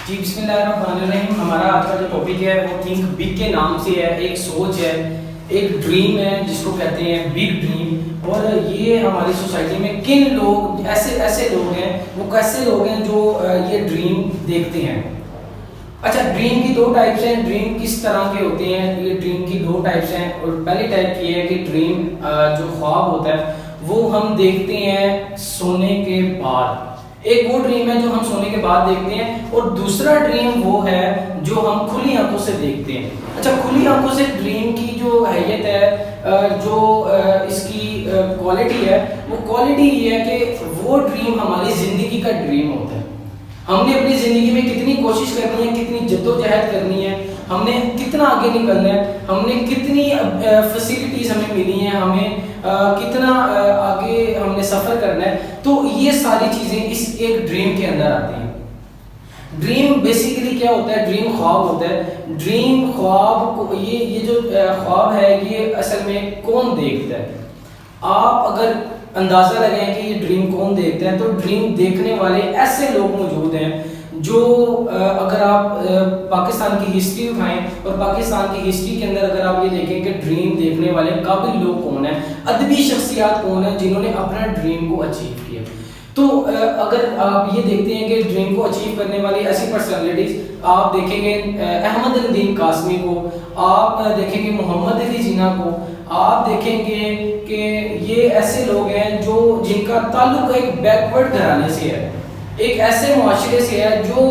جی بسم اللہ الرحمن الرحیم. ہمارا آج کا جو ٹاپک ہے وہ تھنک بگ کے نام سے ہے. ایک سوچ ہے, ایک ڈریم ہے جس کو کہتے ہیں بگ ڈریم. اور یہ ہماری سوسائٹی میں کن لوگ ایسے لوگ ہیں, وہ کیسے لوگ ہیں جو یہ ڈریم دیکھتے ہیں. اچھا, ڈریم کی دو ٹائپس ہیں. ڈریم کس طرح کے ہوتے ہیں؟ یہ ڈریم کی دو ٹائپس ہیں. اور پہلی ٹائپ یہ ہے کہ ڈریم جو خواب ہوتا ہے وہ ہم دیکھتے ہیں سونے کے بعد. ایک وہ ڈریم ہے جو ہم سونے کے بعد دیکھتے ہیں, اور دوسرا ڈریم وہ ہے جو ہم کھلی آنکھوں سے دیکھتے ہیں. اچھا, کھلی آنکھوں سے ڈریم کی جو حیت ہے, جو اس کی کوالٹی ہے, وہ کوالٹی یہ ہے کہ وہ ڈریم ہماری زندگی کا ڈریم ہوتا ہے. ہم نے اپنی زندگی میں کتنی کوشش کرنی ہے, کتنی جدوجہد کرنی ہے, ہم نے کتنا آگے نکلنا ہے, ہم نے کتنی فیسلٹیز ہمیں ملی ہیں, ہمیں کتنا آگے ہم نے سفر کرنا ہے. تو یہ ساری چیزیں اس ایک ڈریم کے اندر آتی ہیں. ڈریم بیسیکلی کیا ہوتا ہے؟ ڈریم خواب ہوتا ہے. ڈریم خواب کو یہ جو خواب ہے یہ اصل میں کون دیکھتا ہے؟ آپ اگر اندازہ لگائیں کہ یہ ڈریم کون دیکھتا ہے, تو ڈریم دیکھنے والے ایسے لوگ موجود ہیں جو اگر آپ پاکستان کی ہسٹری اٹھائیں اور پاکستان کی ہسٹری کے اندر اگر آپ یہ دیکھیں کہ ڈریم دیکھنے والے قابل لوگ کون ہیں, ادبی شخصیات کون ہیں جنہوں نے اپنا ڈریم کو اچیو کیا. تو اگر آپ یہ دیکھتے ہیں کہ ڈریم کو اچیو کرنے والی ایسی پرسنالٹیز, آپ دیکھیں گے احمد الدین قاسمی کو, آپ دیکھیں گے محمد علی جناح کو, آپ دیکھیں گے کہ یہ ایسے لوگ ہیں جو جن کا تعلق ایک بیکورڈ گھرانے سے ہے, ایک ایسے معاشرے سے ہے جو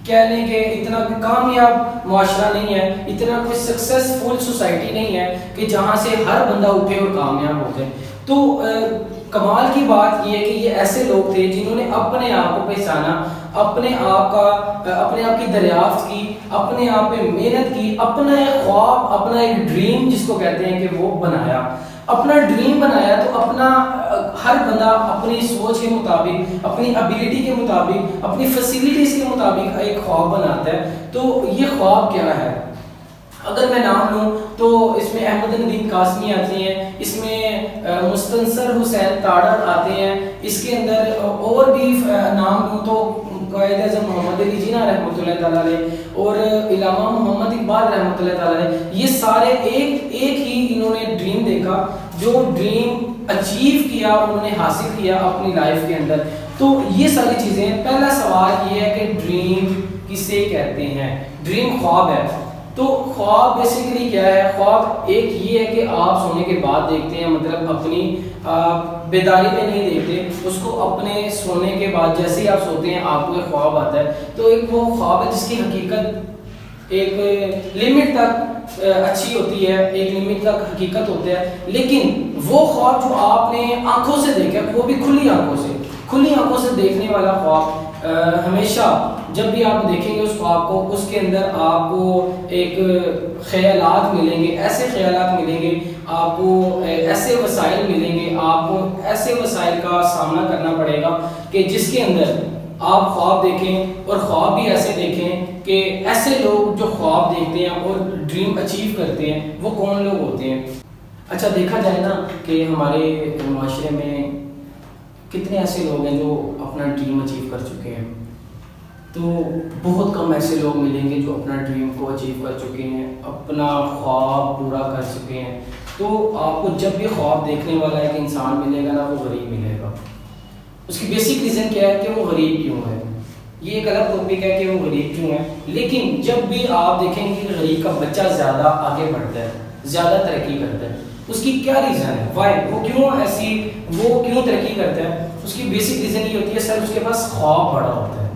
کہہ لیں کہ اتنا کامیاب معاشرہ نہیں ہے, اتنا کوئی سکسیسفل سوسائٹی نہیں ہے کہ جہاں سے ہر بندہ اٹھے اور کامیاب ہو جائے. تو کمال کی بات یہ ہے کہ یہ ایسے لوگ تھے جنہوں نے اپنے آپ کو پہچانا, اپنے آپ کی دریافت کی, اپنے آپ پہ محنت کی, اپنا ایک خواب, اپنا ایک ڈریم جس کو کہتے ہیں کہ وہ بنایا. اپنا ڈریم بنایا تو اپنا ہر بندہ اپنی سوچ کے مطابق, اپنی ابیلٹی کے مطابق, اپنی فیسلٹیز کے مطابق ایک خواب بناتا ہے. تو یہ خواب کیا ہے؟ اگر میں نام لوں تو اس میں احمد الدین قاسمی آتے ہیں, اس میں مستنصر حسین تاڑر آتے ہیں, اس کے اندر اور بھی نام لوں تو قائد اعظم محمد علی جناح رحمۃ اللہ تعالیٰ علیہ اور علامہ محمد اقبال رحمۃ اللہ تعالیٰ علیہ. یہ سارے ایک ہی انہوں نے ڈریم دیکھا, جو ڈریم اچیو کیا, انہوں نے حاصل کیا اپنی لائف کے اندر. تو یہ ساری چیزیں. پہلا سوال یہ ہے کہ ڈریم کسے کہتے ہیں؟ ڈریم خواب ہے. تو خواب بیسیکلی کیا ہے؟ خواب ایک یہ ہے کہ آپ سونے کے بعد دیکھتے ہیں, مطلب اپنی بیداری میں نہیں دیکھتے اس کو, اپنے سونے کے بعد جیسے ہی آپ سوتے ہیں آپ کو ایک خواب آتا ہے. تو ایک وہ خواب ہے جس کی حقیقت ایک لمٹ تک اچھی ہوتی ہے, ایک لمٹ تک حقیقت ہوتا ہے, لیکن وہ خواب جو آپ نے آنکھوں سے دیکھا وہ بھی کھلی آنکھوں سے دیکھنے والا خواب ہمیشہ جب بھی آپ دیکھیں گے اس خواب کو, اس کے اندر آپ کو ایک خیالات ملیں گے, ایسے خیالات ملیں گے, آپ کو ایسے وسائل ملیں گے, آپ کو ایسے وسائل کا سامنا کرنا پڑے گا کہ جس کے اندر آپ خواب دیکھیں, اور خواب بھی ایسے دیکھیں کہ ایسے لوگ جو خواب دیکھتے ہیں اور ڈریم اچیو کرتے ہیں وہ کون لوگ ہوتے ہیں. اچھا, دیکھا جائے نا کہ ہمارے معاشرے میں کتنے ایسے لوگ ہیں جو اپنا ڈریم اچیو کر چکے ہیں, تو بہت کم ایسے لوگ ملیں گے جو اپنا ڈریم کو اچیو کر چکے ہیں, اپنا خواب پورا کر چکے ہیں. تو آپ کو جب بھی خواب دیکھنے والا ایک انسان ملے گا نا, وہ غریب ملے گا. اس کی بیسک ریزن کیا ہے کہ وہ غریب کیوں ہے؟ یہ ایک الگ ٹاپک ہے کہ وہ غریب کیوں ہے, لیکن جب بھی آپ دیکھیں گے کہ غریب کا بچہ زیادہ آگے بڑھتا ہے, زیادہ ترقی کرتا ہے, اس کی کیا ریزن ہے؟ وائی وہ کیوں ترقی کرتا ہے؟ اس کی بیسک ریزن یہ ہوتی ہے سر, اس کے پاس خواب بڑا ہوتا ہے.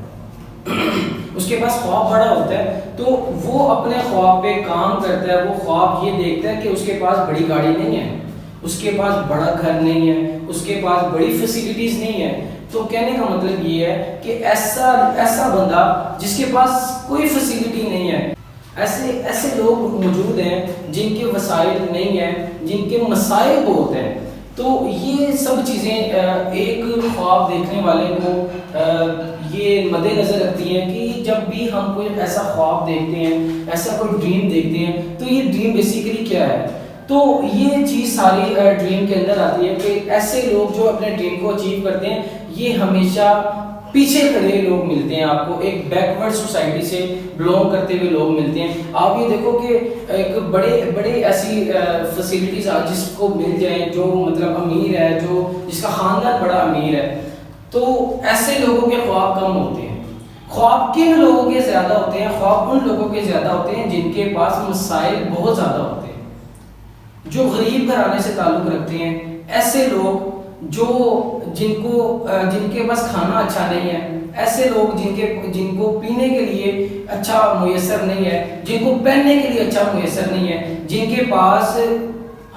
اس کے پاس خواب بڑا ہوتا ہے تو وہ اپنے خواب پہ کام کرتا ہے. وہ خواب یہ دیکھتا ہے کہ اس کے پاس بڑی گاڑی نہیں ہے, اس کے پاس بڑا گھر نہیں ہے, اس کے پاس بڑی فیسلٹیز نہیں ہے. تو کہنے کا مطلب یہ ہے کہ ایسا بندہ جس کے پاس کوئی فیسلٹی نہیں ہے, ایسے لوگ موجود ہیں جن کے وسائل نہیں ہیں, جن کے مسائل بہت ہیں. تو یہ سب چیزیں ایک خواب دیکھنے والے کو یہ مد نظر رکھتی ہیں کہ جب بھی ہم کوئی ایسا خواب دیکھتے ہیں, ایسا کوئی ڈریم دیکھتے ہیں, تو یہ ڈریم بیسیکلی کیا ہے؟ تو یہ چیز ساری ڈریم کے اندر آتی ہے کہ ایسے لوگ جو اپنے ڈریم کو اچیو کرتے ہیں یہ ہمیشہ پیچھے کھڑے لوگ ملتے ہیں آپ کو, ایک بیکورڈ سوسائٹی سے بلونگ کرتے ہوئے لوگ ملتے ہیں. آپ یہ دیکھو کہ ایک بڑے ایسی فیسلٹیز جس کو مل جائیں, جو مطلب امیر ہے, جس کا خاندان بڑا امیر ہے, تو ایسے لوگوں کے خواب کم ہوتے ہیں. خواب کن لوگوں کے زیادہ ہوتے ہیں؟ خواب ان لوگوں کے زیادہ ہوتے ہیں جن کے پاس مسائل بہت زیادہ ہوتے ہیں, جو غریب گھرانے سے تعلق رکھتے ہیں. ایسے لوگ جن کے پاس کھانا اچھا نہیں ہے, ایسے لوگ جن کو پینے کے لیے اچھا میسر نہیں ہے, جن کو پہننے کے لیے اچھا میسر نہیں ہے, جن کے پاس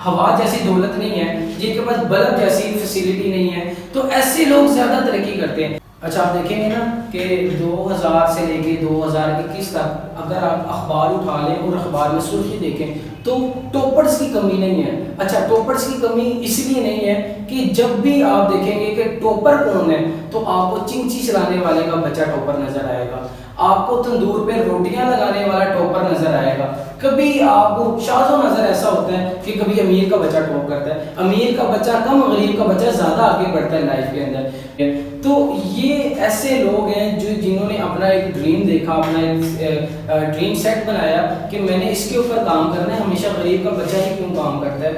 ہوا جیسی دولت نہیں ہے, جن کے پاس بلب جیسی فیسلٹی نہیں ہے, تو ایسے لوگ زیادہ ترقی کرتے ہیں. اچھا آپ دیکھیں گے نا کہ 2000 سے لے کے 2021 تک اگر آپ اخبار اٹھا لیں اور اخبار میں سرخی دیکھیں تو ٹاپرز کی کمی نہیں ہے. اچھا ٹاپرز کی کمی اس لیے نہیں ہے کہ جب بھی آپ دیکھیں گے کہ ٹاپر کون ہے تو آپ کو چنچی چلانے والے کا بچہ ٹاپر نظر آئے گا, آپ کو تندور پہ روٹیاں لگانے والا ٹاپر نظر آئے گا, کبھی آپ کو شاذ و نظر ایسا ہوتا ہے کہ کبھی امیر کا بچہ ٹاپ کرتا ہے, امیر کا بچہ کم, غریب کا بچہ زیادہ آگے بڑھتا ہے لائف کے اندر. تو یہ ایسے لوگ ہیں جنہوں نے اپنا ایک ڈریم دیکھا, اپنا ایک ڈریم سیٹ بنایا کہ میں نے اس کے اوپر کام کرنا ہے. ہمیشہ غریب کا بچہ ہی کیوں کام کرتا ہے,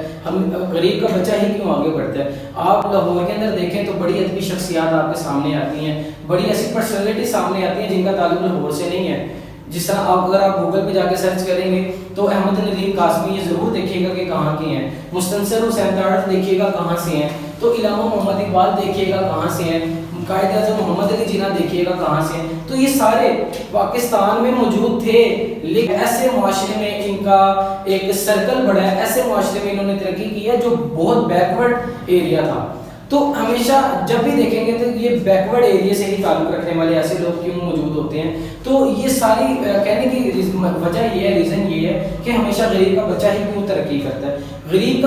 غریب کا بچہ ہی کیوں آگے بڑھتا ہے. آپ لاہور کے اندر دیکھیں تو بڑی ادبی شخصیات آپ کے سامنے آتی ہیں, بڑی ایسی پرسنالٹی سامنے آتی ہیں جن کا تعلق لاہور سے نہیں ہے. جس طرح اگر آپ گوگل پہ جا کے سرچ کریں گے تو احمد ندیم قاسمی یہ ضرور دیکھیے گا کہ کہاں کے ہیں, مستنصر حسین تارڑ دیکھیے گا کہاں سے ہیں, تو علامہ محمد اقبال دیکھیے گا کہاں سے ہیں, قائد اعظم محمد علی جناح دیکھیے گا کہاں سے ہیں. تو یہ سارے پاکستان میں موجود تھے, لیکن ایسے معاشرے میں ان کا ایک سرکل بڑا ہے, ایسے معاشرے میں انہوں نے ترقی کی ہے جو بہت بیکورڈ ایریا تھا. تو ہمیشہ جب بھی دیکھیں گے تو یہ بیکورڈ ایریا سے ہی تعلق رکھنے والے ایسے لوگ کیوں موجود ہوتے ہیں. تو یہ ساری کہنے کی وجہ یہ ہے, ریزن یہ ہے کہ ہمیشہ غریب کا بچہ ہی کیوں ترقی کرتا ہے. غریب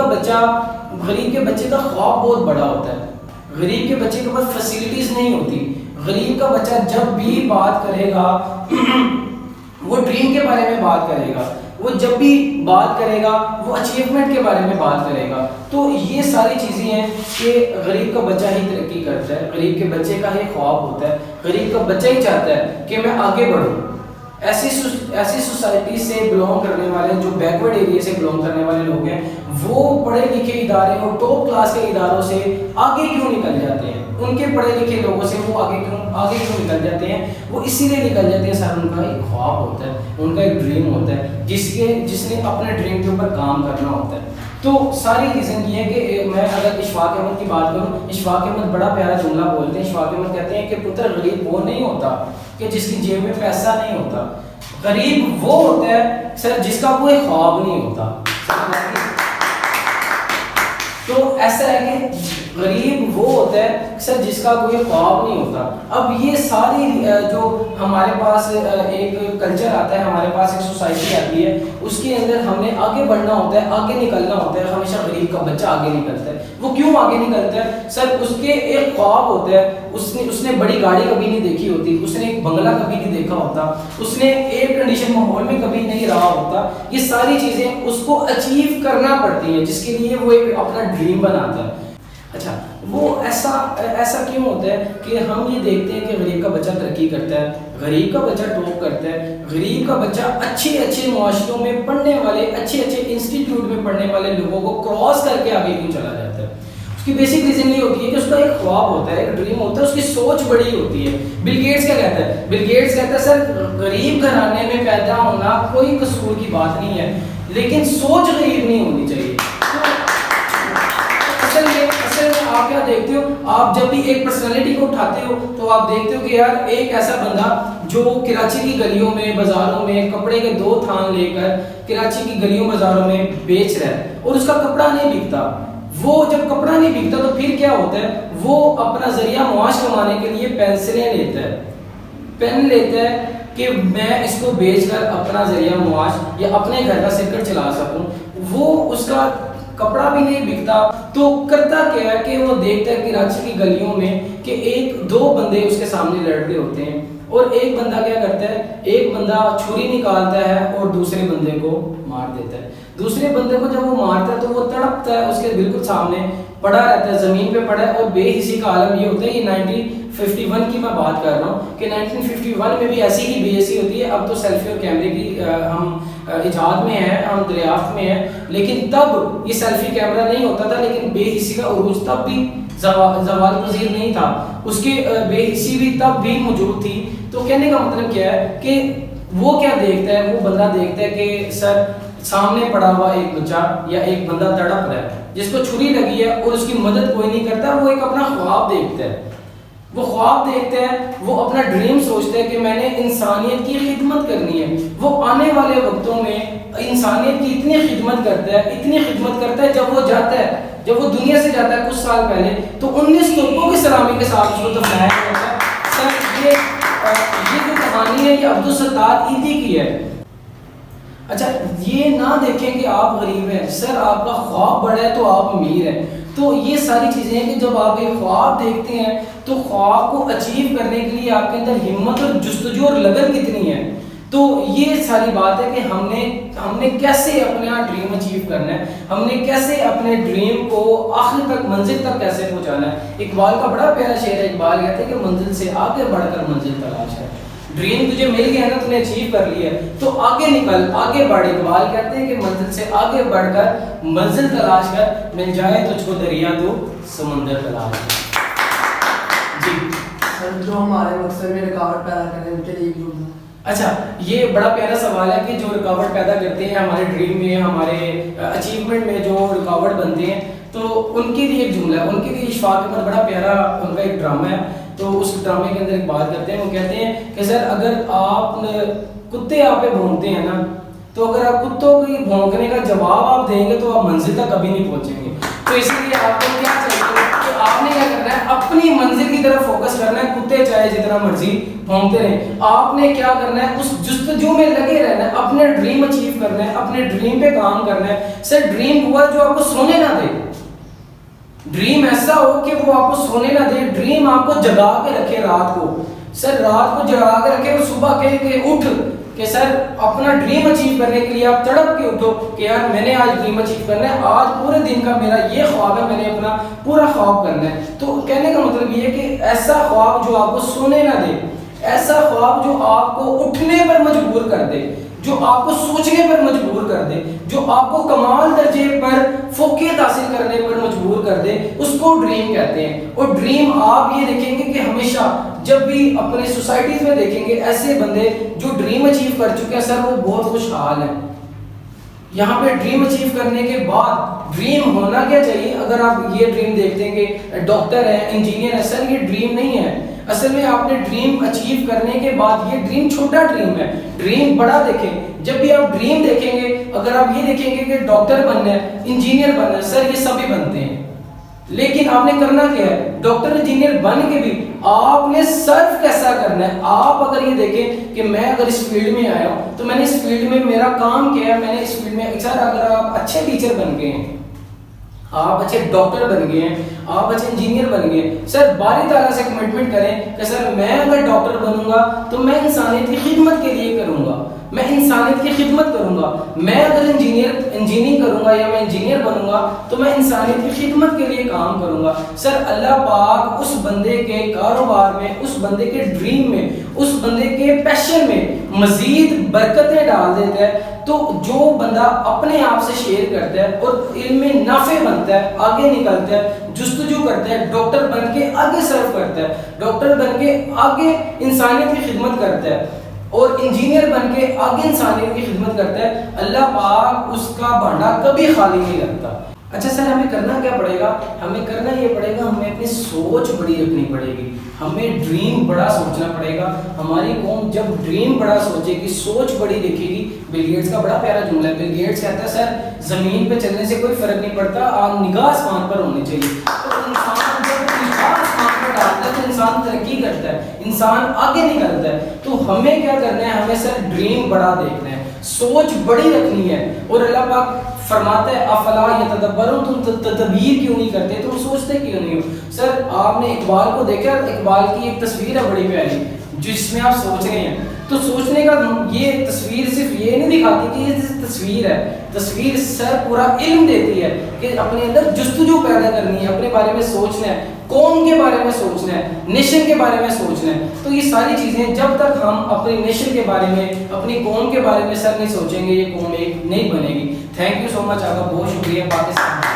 کے بچے کا خواب بہت بڑا ہوتا ہے, غریب کے بچے کے پاس فیسلٹیز نہیں ہوتی. غریب کا بچہ جب بھی بات کرے گا وہ ڈریم کے بارے میں بات کرے گا, وہ جب بھی بات کرے گا وہ اچیومنٹ کے بارے میں بات کرے گا. تو یہ ساری چیزیں ہیں کہ غریب کا بچہ ہی ترقی کرتا ہے, غریب کے بچے کا ہی خواب ہوتا ہے, غریب کا بچہ ہی چاہتا ہے کہ میں آگے بڑھوں. ایسی سوسائٹی سے بلونگ کرنے والے, جو بیکورڈ ایریا سے بلونگ کرنے والے لوگ ہیں, وہ پڑھے لکھے ادارے اور ٹاپ کلاس کے اداروں سے آگے کیوں نکل جاتے ہیں. ان کے پڑھے لکھے لوگوں سے وہ آگے کیوں نکل جاتے ہیں؟ وہ اسی لیے نکل جاتے ہیں سر, ان کا ایک خواب ہوتا ہے, ان کا ایک ڈریم ہوتا ہے جس نے اپنے ڈریم کے اوپر کام کرنا ہوتا ہے. تو ساری ریزن یہ ہے کہ میں اگر اشفاق احمد کی بات کروں, اشفاق احمد بڑا پیارا جملہ بولتے ہیں. اشفاق احمد کہتے ہیں کہ پتر غریب وہ نہیں ہوتا کہ جس کی جیب میں پیسہ نہیں ہوتا, غریب وہ ہوتا ہے سر جس کا کوئی خواب نہیں ہوتا. تو ایسا ہے کہ غریب وہ ہوتا ہے سر جس کا کوئی خواب نہیں ہوتا. اب یہ ساری جو ہمارے پاس ایک کلچر آتا ہے, ہمارے پاس ایک سوسائٹی آتی ہے, اس کے اندر ہم نے آگے بڑھنا ہوتا ہے, آگے نکلنا ہوتا ہے. ہمیشہ غریب کا بچہ آگے نکلتا ہے. وہ کیوں آگے نکلتا ہے سر؟ اس کے ایک خواب ہوتا ہے, اس نے بڑی گاڑی کبھی نہیں دیکھی ہوتی, اس نے ایک بنگلہ کبھی نہیں دیکھا ہوتا, اس نے ایئر کنڈیشن ماحول میں کبھی نہیں رہا ہوتا. یہ ساری چیزیں اس کو اچیو کرنا پڑتی ہیں, جس کے لیے وہ ایک اپنا ڈریم بناتا ہے. اچھا وہ ایسا کیوں ہوتا ہے کہ ہم یہ دیکھتے ہیں کہ غریب کا بچہ ترقی کرتا ہے, غریب کا بچہ ٹاپ کرتا ہے, غریب کا بچہ اچھے معاشروں میں پڑھنے والے, اچھے انسٹیٹیوٹ میں پڑھنے والے لوگوں کو کراس کر کے آگے کیوں چلا جاتا ہے؟ اس کی بیسک ریزن یہ ہوتی ہے کہ اس کا ایک خواب ہوتا ہے, ایک ڈریم ہوتا ہے, اس کی سوچ بڑی ہوتی ہے. بل گیٹس کیا کہتا ہے؟ بل گیٹس کہتا ہے سر غریب گھرانے میں پیدا ہونا کوئی قصور کی بات نہیں ہے, لیکن سوچ غریب نہیں ہونی چاہیے. اصل میں آپ کیا دیکھتے ہو, آپ جب بھی ایک پرسنالٹی کو اٹھاتے ہو تو آپ دیکھتے ہو کہ یار ایک ایسا بندہ جو کراچی کی گلیوں میں, بازاروں میں کپڑے کے 2 تھان لے کر کراچی کی گلیوں بازاروں میں بیچ رہا ہے اور اس کا کپڑا نہیں بکتا. وہ جب کپڑا نہیں بکتا تو پھر کیا ہوتا ہے, وہ اپنا ذریعہ معاش کمانے کے لیے پینسلیں لیتا ہے, پین لیتا ہے کہ میں اس کو بیچ کر اپنا ذریعہ معاش یا اپنے گھر کا سکر چلا سکوں. وہ اس کا کپڑا بھی نہیں بکتا تو کرتا کیا ہے کہ وہ دیکھتا ہے کراچی کی گلیوں میں کہ 1-2 بندے اس کے سامنے لڑ رہے ہوتے ہیں, اور ایک بندہ کیا کرتا ہے, ایک بندہ چھری نکالتا ہے اور دوسرے بندے کو مار دیتا ہے. دوسرے بندے کو جب وہ مارتا ہے تو وہ تڑپتا ہے, اس کے بالکل سامنے پڑا رہتا ہے, زمین پہ پڑا ہے, اور بے حسی کا عالم یہ ہوتا ہے. یہ 1951 کی میں بات کر رہا ہوں کہ 1951 میں بھی ایسی ہی بی ایس سی ہوتی ہے. اب تو سیلفی اور کیمرے کی ہم ایجاد میں ہیں, ہم دریافت میں ہیں, لیکن تب یہ سیلفی کیمرہ نہیں ہوتا تھا, لیکن بے حسی کا عروج تب بھی زوال پذیر نہیں تھا, اس کی بے حسی بھی تب بھی موجود تھی. تو کہنے کا مطلب کیا ہے کہ وہ کیا دیکھتا ہے, وہ بندہ دیکھتا ہے کہ سر سامنے پڑا ہوا ایک بچہ یا ایک بندہ تڑپ رہا ہے جس کو چھری لگی ہے اور اس کی مدد کوئی نہیں کرتا, وہ ایک اپنا خواب دیکھتا ہے, وہ خواب دیکھتے ہیں, وہ اپنا ڈریم سوچتا ہے کہ میں نے انسانیت کی خدمت کرنی ہے. وہ آنے والے وقتوں میں انسانیت کی اتنی خدمت کرتا ہے, اتنی خدمت کرتا ہے, جب وہ جاتا ہے, جب وہ دنیا سے جاتا ہے کچھ سال پہلے, تو 19 توپوں کی سلامی کے ساتھ اس کو دفنایا جاتا ہے. سر یہ جو کہانی ہے یہ عبدالستار ایدھی کی ہے. اچھا یہ نہ دیکھیں کہ آپ غریب ہیں, سر آپ کا خواب بڑا ہے تو آپ امیر ہیں. تو یہ ساری چیزیں ہیں کہ جب آپ ایک خواب دیکھتے ہیں تو خواب کو اچیو کرنے کے لیے آپ کے اندر ہمت اور جستجو اور لگن کتنی ہے. تو یہ ساری بات ہے کہ ہم نے کیسے اپنا ڈریم اچیو کرنا ہے, ہم نے کیسے اپنے ڈریم کو آخر تک منزل تک کیسے پہنچانا ہے. اقبال کا بڑا پیارا شعر ہے, اقبال کہتے ہیں کہ منزل سے آگے بڑھ کر منزل تلاش ہے. ڈریم تجھے مل گیا نا, تم نے اچیو کر لیا ہے, تو آگے نکل, آگے بڑھ. اقبال کہتے ہیں کہ منزل سے آگے بڑھ کر منزل تلاش کر, مل جائے تجھ کو دریا تو سمندر تلاش کر. جی سر جو ہمارے مقصد میں رکاوٹ پیدا کریں ان کے لیے جملہ. اچھا یہ بڑا پیارا سوال ہے کہ جو رکاوٹ پیدا کرتے ہیں ہمارے ڈریم میں, ہمارے اچیومنٹ میں جو رکاوٹ بنتے ہیں, تو ان کے لیے ایک جملہ ہے, ان کے لیے اشفاق احمد بڑا پیارا ان کا ایک ڈرامہ ہے. تو اس ڈرامے کے اندر ایک بات کرتے ہیں, وہ کہتے ہیں کہ سر اگر آپ کتے آپ پہ بھونکتے ہیں نا, تو اگر آپ کتوں کی بھونکنے کا جواب آپ دیں گے تو آپ منزل تک کبھی نہیں پہنچیں گے. تو اس لیے آپ کو کیا چاہیے کہ آپ نے کیا کرنا ہے, اپنی منزل کی طرف فوکس کرنا ہے. کتے چاہے جتنا مرضی بھونکتے رہیں, آپ نے کیا کرنا ہے, اس جستجو میں لگے رہنا ہے, اپنے ڈریم اچیو کرنا ہے, اپنے ڈریم پہ کام کرنا ہے. سر ڈریم ہوا جو آپ کو سونے نہ دے, ڈریم ایسا ہو کہ وہ آپ کو سونے نہ دے, ڈریم آپ کو جگا کے رکھے رات کو. سر رات کو جگا کے رکھے, وہ صبح کہے کہ اٹھ, کہ سر اپنا ڈریم اچیو کرنے کے لیے آپ تڑپ کے اٹھو کہ یار میں نے آج ڈریم اچیو کرنا ہے, آج پورے دن کا میرا یہ خواب ہے, میں نے اپنا پورا خواب کرنا ہے. تو کہنے کا مطلب یہ ہے کہ ایسا خواب جو آپ کو سونے نہ دے, ایسا خواب جو آپ کو اٹھنے پر مجبور کر دے, جو آپ کو سوچنے پر مجبور کر دے, جو آپ کو کمال درجے پر فوقیت حاصل کرنے پر مجبور کر دے, اس کو ڈریم کہتے ہیں. اور ڈریم آپ یہ دیکھیں گے کہ ہمیشہ جب بھی اپنے سوسائٹیز میں دیکھیں گے ایسے بندے جو ڈریم اچیو کر چکے ہیں, سر وہ بہت خوشحال ہیں. یہاں پہ ڈریم اچیو کرنے کے بعد ڈریم ہونا کیا چاہیے. اگر آپ یہ ڈریم دیکھتے ہیں کہ ڈاکٹر ہے, انجینئر ہے, سر یہ ڈریم نہیں ہے. اصل میں آپ نے ڈریم اچیو کرنے کے بعد, یہ ڈریم چھوٹا ڈریم ہے, ڈریم بڑا دیکھیں. جب بھی آپ ڈریم دیکھیں گے, اگر آپ یہ دیکھیں گے کہ ڈاکٹر بننا ہے, انجینئر بننا ہے, سر یہ سبھی بنتے ہیں, لیکن آپ نے کرنا کیا ہے, ڈاکٹر انجینئر بن کے بھی آپ نے سرو کیسا کرنا ہے. آپ اگر یہ دیکھیں کہ میں اگر اس فیلڈ میں آیا ہوں تو میں نے اس فیلڈ میں میرا کام کیا ہے, میں نے اس فیلڈ میں, سر اگر آپ اچھے ٹیچر بن گئے ہیں, آپ اچھے ڈاکٹر بن گئے ہیں, آپ اچھے انجینئر بن گئے ہیں, سر باری تعالیٰ سے کمٹمنٹ کریں کہ سر میں اگر ڈاکٹر بنوں گا تو میں انسانیت کی خدمت کے لیے کروں گا, میں انسانیت کی خدمت کروں گا. میں اگر انجینئرنگ کروں گا یا میں انجینئر بنوں گا تو میں انسانیت کی خدمت کے لیے کام کروں گا. سر اللہ پاک اس بندے کے کاروبار میں, اس بندے کے ڈریم میں, اس بندے کے پیشن میں مزید برکتیں ڈال دیتا ہے. تو جو بندہ اپنے آپ سے شیئر کرتا ہے اور علم میں نافع بنتا ہے, آگے نکلتا ہے, جستجو کرتا ہے, ڈاکٹر بن کے آگے سرو کرتا ہے, ڈاکٹر بن کے آگے انسانیت کی خدمت کرتا ہے, اور انجینئر بن کے آگے انسانیت کی خدمت کرتا ہے, اللہ پاک اس کا بھانڈا کبھی خالی نہیں رکھتا. اچھا سر ہمیں کرنا کیا پڑے گا, ہمیں کرنا یہ پڑے گا, ہمیں اپنی سوچ بڑی رکھنی پڑے گی, ہمیں ڈریم بڑا سوچنا پڑے گا. ہماری قوم جب ڈریم بڑا سوچے گی, سوچ بڑی دیکھے گی. بل گیٹس کا بڑا پیارا جملہ ہے, بل گیٹس کہتا ہے سر زمین پہ چلنے سے کوئی فرق نہیں پڑتا, نگاہ آسمان پر ہونی چاہیے. تو انسان جب نگاہ آسمان پر ڈالتا ہے تو انسان ترقی کرتا ہے, انسان آگے نکلتا ہے. تو ہمیں کیا کرنا ہے, ہمیں سر ڈریم بڑا دیکھنا ہے, سوچ بڑی رکھنی ہے. اور اللہ پاک فرماتا ہے افلا یتدبرون, تم تدبیر کیوں نہیں کرتے, تم سوچتے کیوں نہیں ہو. سر آپ نے اقبال کو دیکھا, اقبال کی ایک تصویر ہے بڑی پیاری جس میں آپ سوچ رہے ہیں. تو سوچنے کا یہ تصویر صرف یہ نہیں دکھاتی کہ یہ تصویر ہے, تصویر سر پورا علم دیتی ہے کہ اپنے اندر جستجو پیدا کرنی ہے, اپنے بارے میں سوچنا ہے, قوم کے بارے میں سوچنا ہے, نیشن کے بارے میں سوچنا ہے. تو یہ ساری چیزیں جب تک ہم اپنی نیشن کے بارے میں, اپنی قوم کے بارے میں سر نہیں سوچیں گے, یہ قوم ایک نہیں بنے گی. تھینک یو سو مچ, آپ کا بہت شکریہ. پاکستان